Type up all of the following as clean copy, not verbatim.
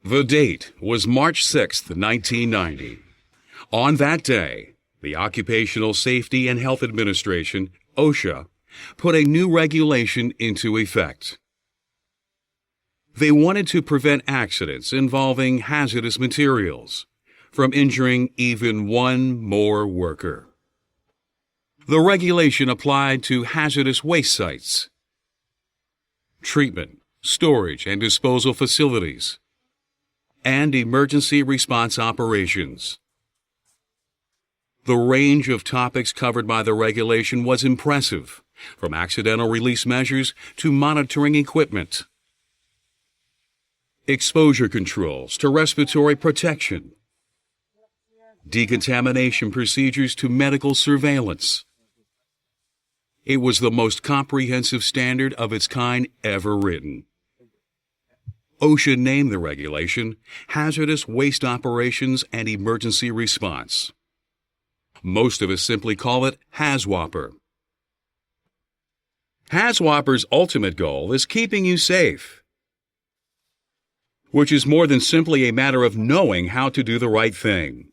The date was March 6, 1990. On that day, the Occupational Safety and Health Administration, OSHA, put a new regulation into effect. They wanted to prevent accidents involving hazardous materials from injuring even one more worker. The regulation applied to hazardous waste sites, treatment, storage, and disposal facilities, and emergency response operations. The range of topics covered by the regulation was impressive, from accidental release measures to monitoring equipment, exposure controls to respiratory protection, decontamination procedures to medical surveillance. It was the most comprehensive standard of its kind ever written. OSHA named the regulation Hazardous Waste Operations and Emergency Response. Most of us simply call it HAZWOPER. HAZWOPER's ultimate goal is keeping you safe, which is more than simply a matter of knowing how to do the right thing.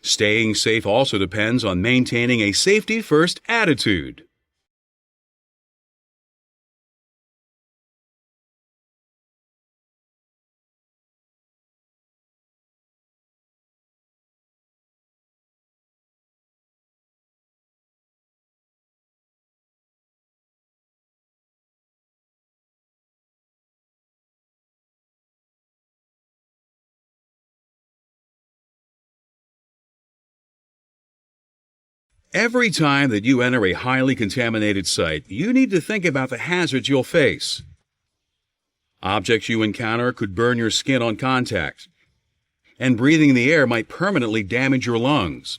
Staying safe also depends on maintaining a safety-first attitude. Every time that you enter a highly contaminated site, you need to think about the hazards you'll face. Objects you encounter could burn your skin on contact, and breathing the air might permanently damage your lungs.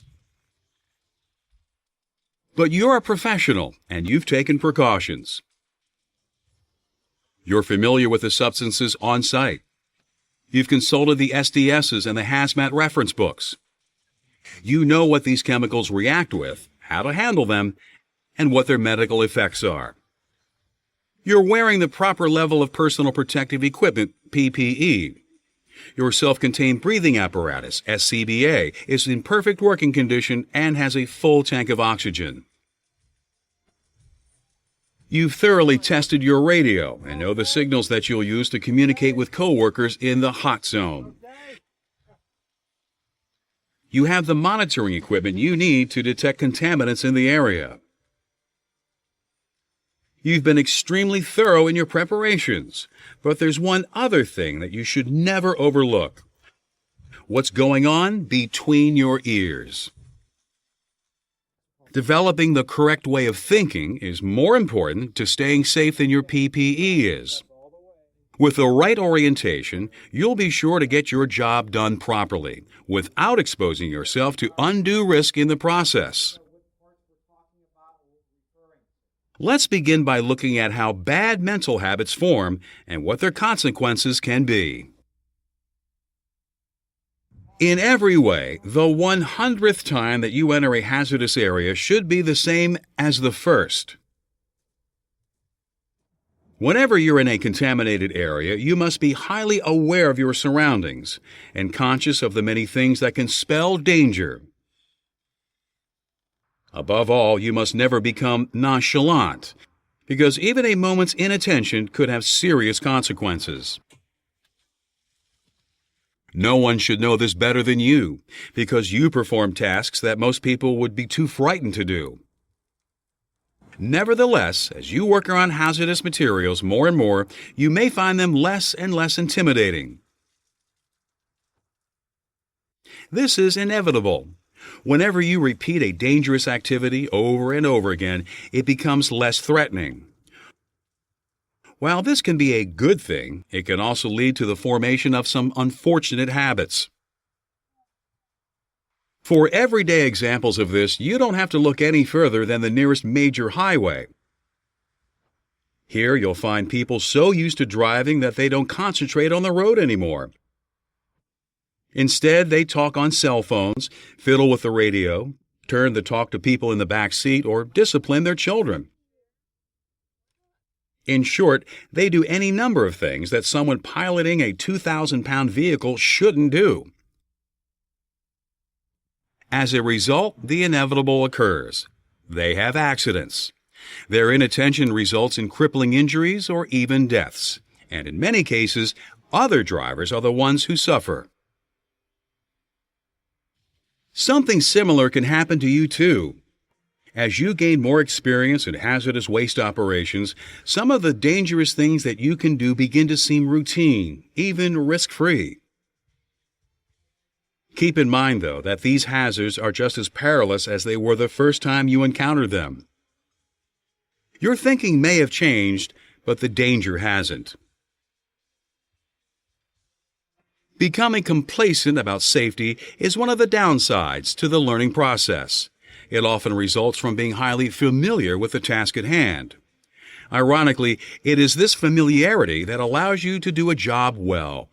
But you're a professional, and you've taken precautions. You're familiar with the substances on site. You've consulted the SDSs and the hazmat reference books. You know what these chemicals react with, how to handle them, and what their medical effects are. You're wearing the proper level of personal protective equipment, PPE. Your self-contained breathing apparatus, SCBA, is in perfect working condition and has a full tank of oxygen. You've thoroughly tested your radio and know the signals that you'll use to communicate with coworkers in the hot zone. You have the monitoring equipment you need to detect contaminants in the area. You've been extremely thorough in your preparations, but there's one other thing that you should never overlook. What's going on between your ears? Developing the correct way of thinking is more important to staying safe than your PPE is. With the right orientation, you'll be sure to get your job done properly, without exposing yourself to undue risk in the process. Let's begin by looking at how bad mental habits form and what their consequences can be. In every way, the 100th time that you enter a hazardous area should be the same as the first. Whenever you're in a contaminated area, you must be highly aware of your surroundings and conscious of the many things that can spell danger. Above all, you must never become nonchalant, because even a moment's inattention could have serious consequences. No one should know this better than you, because you perform tasks that most people would be too frightened to do. Nevertheless, as you work around hazardous materials more and more, you may find them less and less intimidating. This is inevitable. Whenever you repeat a dangerous activity over and over again, it becomes less threatening. While this can be a good thing, it can also lead to the formation of some unfortunate habits. For everyday examples of this, you don't have to look any further than the nearest major highway. Here you'll find people so used to driving that they don't concentrate on the road anymore. Instead, they talk on cell phones, fiddle with the radio, turn the talk to people in the back seat, or discipline their children. In short, they do any number of things that someone piloting a 2,000-pound vehicle shouldn't do. As a result, the inevitable occurs. They have accidents. Their inattention results in crippling injuries or even deaths, and in many cases, other drivers are the ones who suffer. Something similar can happen to you too. As you gain more experience in hazardous waste operations, some of the dangerous things that you can do begin to seem routine, even risk-free. Keep in mind, though, that these hazards are just as perilous as they were the first time you encountered them. Your thinking may have changed, but the danger hasn't. Becoming complacent about safety is one of the downsides to the learning process. It often results from being highly familiar with the task at hand. Ironically, it is this familiarity that allows you to do a job well.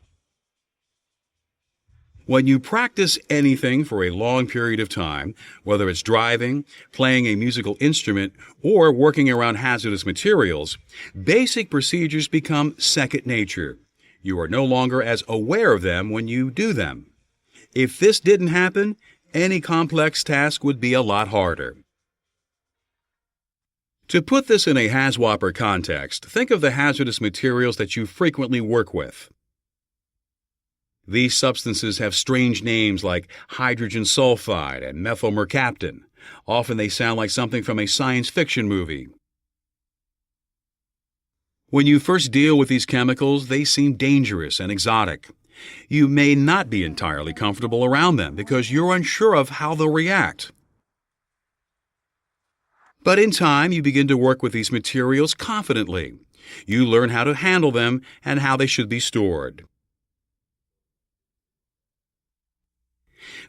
When you practice anything for a long period of time, whether it's driving, playing a musical instrument, or working around hazardous materials, basic procedures become second nature. You are no longer as aware of them when you do them. If this didn't happen, any complex task would be a lot harder. To put this in a HAZWOPER context, think of the hazardous materials that you frequently work with. These substances have strange names like hydrogen sulfide and methylmercaptan. Often they sound like something from a science fiction movie. When you first deal with these chemicals, they seem dangerous and exotic. You may not be entirely comfortable around them because you're unsure of how they'll react. But in time, you begin to work with these materials confidently. You learn how to handle them and how they should be stored.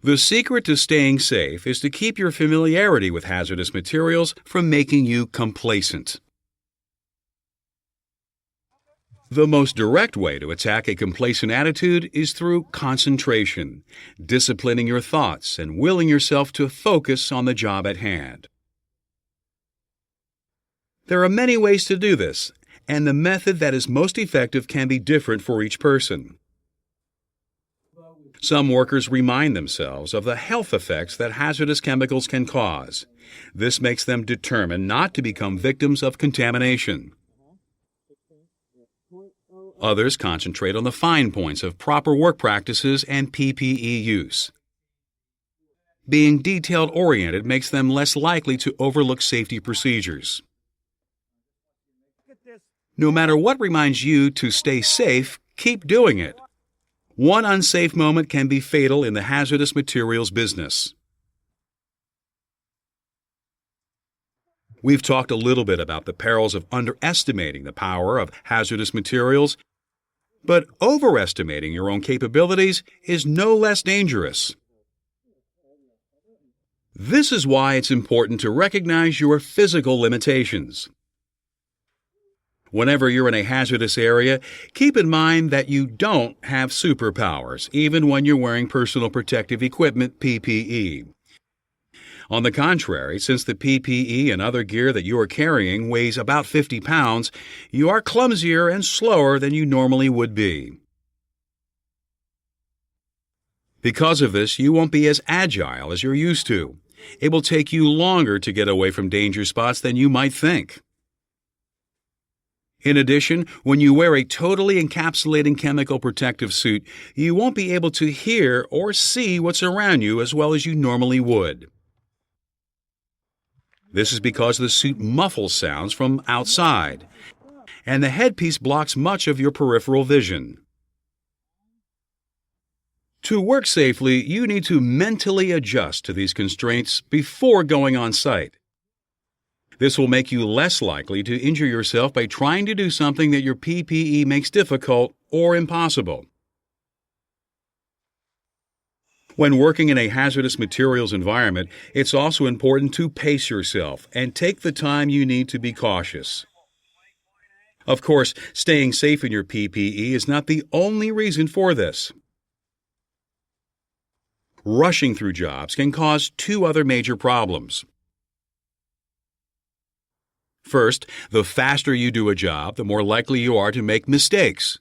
The secret to staying safe is to keep your familiarity with hazardous materials from making you complacent. The most direct way to attack a complacent attitude is through concentration, disciplining your thoughts and willing yourself to focus on the job at hand. There are many ways to do this, and the method that is most effective can be different for each person. Some workers remind themselves of the health effects that hazardous chemicals can cause. This makes them determined not to become victims of contamination. Others concentrate on the fine points of proper work practices and PPE use. Being detail-oriented makes them less likely to overlook safety procedures. No matter what reminds you to stay safe, keep doing it. One unsafe moment can be fatal in the hazardous materials business. We've talked a little bit about the perils of underestimating the power of hazardous materials, but overestimating your own capabilities is no less dangerous. This is why it's important to recognize your physical limitations. Whenever you're in a hazardous area, keep in mind that you don't have superpowers, even when you're wearing personal protective equipment, PPE. On the contrary, since the PPE and other gear that you are carrying weighs about 50 pounds, you are clumsier and slower than you normally would be. Because of this, you won't be as agile as you're used to. It will take you longer to get away from danger spots than you might think. In addition, when you wear a totally encapsulating chemical protective suit, you won't be able to hear or see what's around you as well as you normally would. This is because the suit muffles sounds from outside, and the headpiece blocks much of your peripheral vision. To work safely, you need to mentally adjust to these constraints before going on site. This will make you less likely to injure yourself by trying to do something that your PPE makes difficult or impossible. When working in a hazardous materials environment, it's also important to pace yourself and take the time you need to be cautious. Of course, staying safe in your PPE is not the only reason for this. Rushing through jobs can cause two other major problems. First, the faster you do a job, the more likely you are to make mistakes.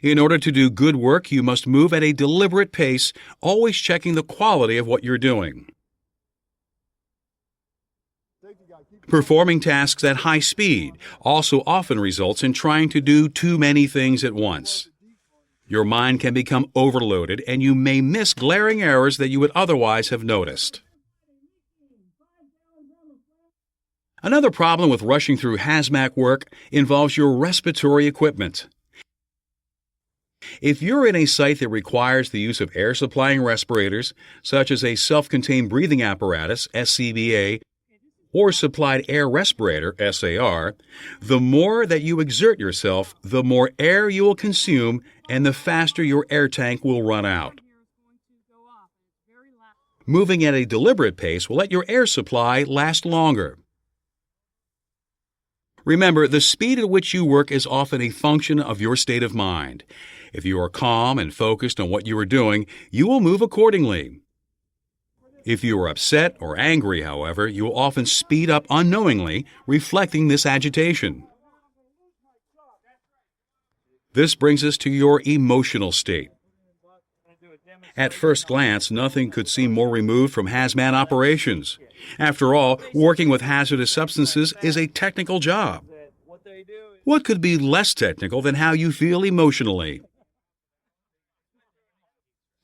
In order to do good work, you must move at a deliberate pace, always checking the quality of what you're doing. Performing tasks at high speed also often results in trying to do too many things at once. Your mind can become overloaded and you may miss glaring errors that you would otherwise have noticed. Another problem with rushing through hazmat work involves your respiratory equipment. If you're in a site that requires the use of air-supplying respirators, such as a self-contained breathing apparatus, SCBA, or supplied air respirator, SAR, the more that you exert yourself, the more air you will consume and the faster your air tank will run out. Moving at a deliberate pace will let your air supply last longer. Remember, the speed at which you work is often a function of your state of mind. If you are calm and focused on what you are doing, you will move accordingly. If you are upset or angry, however, you will often speed up unknowingly, reflecting this agitation. This brings us to your emotional state. At first glance, nothing could seem more removed from hazmat operations. After all, working with hazardous substances is a technical job. What could be less technical than how you feel emotionally?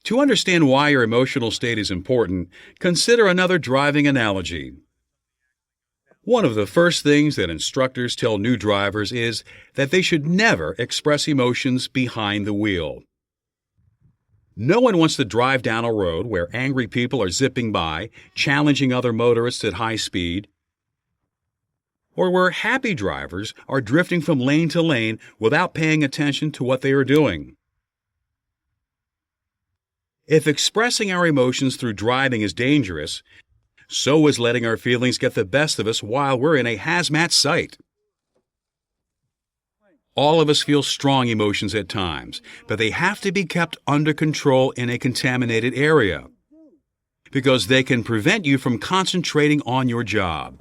To understand why your emotional state is important, consider another driving analogy. One of the first things that instructors tell new drivers is that they should never express emotions behind the wheel. No one wants to drive down a road where angry people are zipping by, challenging other motorists at high speed, or where happy drivers are drifting from lane to lane without paying attention to what they are doing. If expressing our emotions through driving is dangerous, so is letting our feelings get the best of us while we're in a hazmat site. All of us feel strong emotions at times, but they have to be kept under control in a contaminated area, because they can prevent you from concentrating on your job.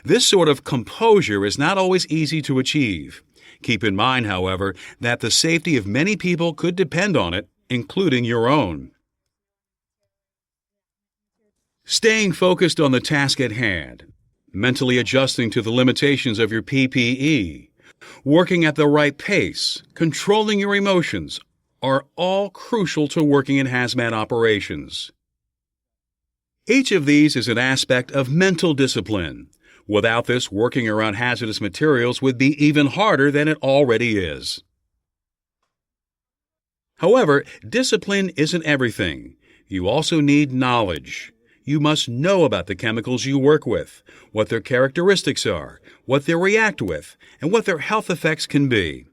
This sort of composure is not always easy to achieve. Keep in mind, however, that the safety of many people could depend on it, including your own. Staying focused on the task at hand, mentally adjusting to the limitations of your PPE, working at the right pace, controlling your emotions, are all crucial to working in hazmat operations. Each of these is an aspect of mental discipline. Without this, working around hazardous materials would be even harder than it already is. However, discipline isn't everything. You also need knowledge. You must know about the chemicals you work with, what their characteristics are, what they react with, and what their health effects can be.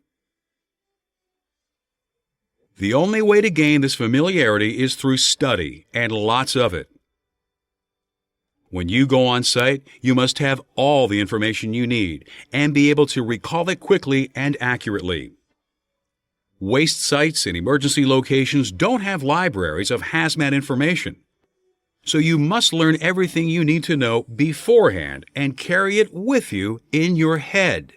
The only way to gain this familiarity is through study, and lots of it. When you go on site, you must have all the information you need and be able to recall it quickly and accurately. Waste sites and emergency locations don't have libraries of hazmat information, so you must learn everything you need to know beforehand and carry it with you in your head.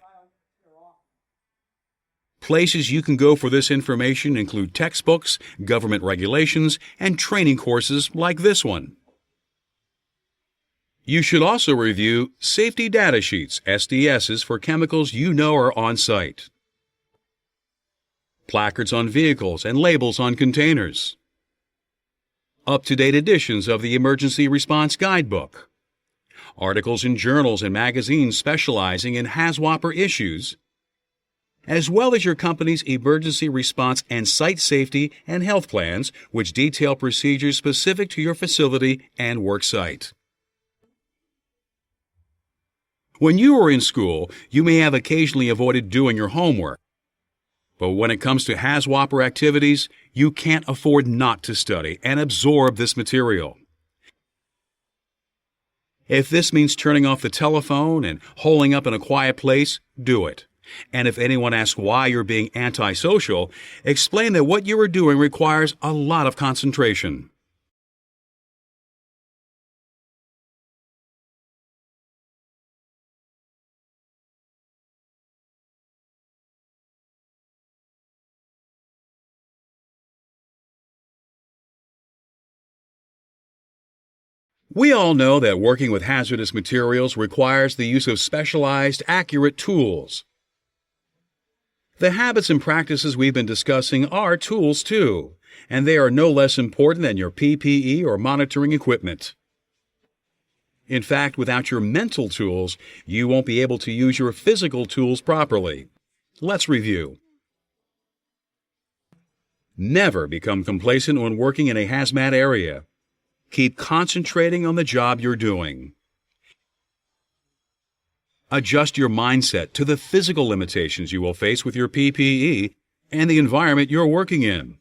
Places you can go for this information include textbooks, government regulations, and training courses like this one. You should also review safety data sheets, SDSs, for chemicals you know are on site. Placards on vehicles and labels on containers. Up-to-date editions of the Emergency Response Guidebook. Articles in journals and magazines specializing in HAZWOPER issues, as well as your company's emergency response and site safety and health plans, which detail procedures specific to your facility and work site. When you were in school, you may have occasionally avoided doing your homework. But when it comes to HAZWOPER activities, you can't afford not to study and absorb this material. If this means turning off the telephone and holing up in a quiet place, do it. And if anyone asks why you're being antisocial, explain that what you are doing requires a lot of concentration. We all know that working with hazardous materials requires the use of specialized, accurate tools. The habits and practices we've been discussing are tools too, and they are no less important than your PPE or monitoring equipment. In fact, without your mental tools, you won't be able to use your physical tools properly. Let's review. Never become complacent when working in a hazmat area. Keep concentrating on the job you're doing. Adjust your mindset to the physical limitations you will face with your PPE and the environment you're working in.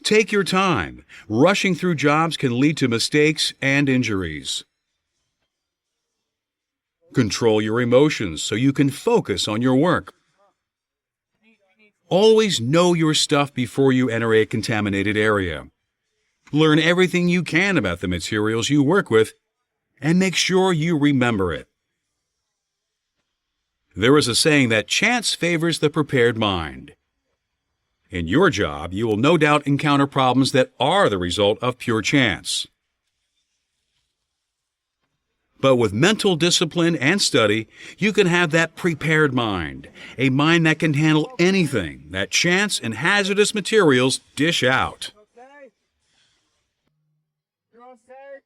Take your time. Rushing through jobs can lead to mistakes and injuries. Control your emotions so you can focus on your work. Always know your stuff before you enter a contaminated area. Learn everything you can about the materials you work with and make sure you remember it. There is a saying that chance favors the prepared mind. In your job, you will no doubt encounter problems that are the result of pure chance. But with mental discipline and study, you can have that prepared mind, a mind that can handle anything that chance and hazardous materials dish out. Okay. You're all set?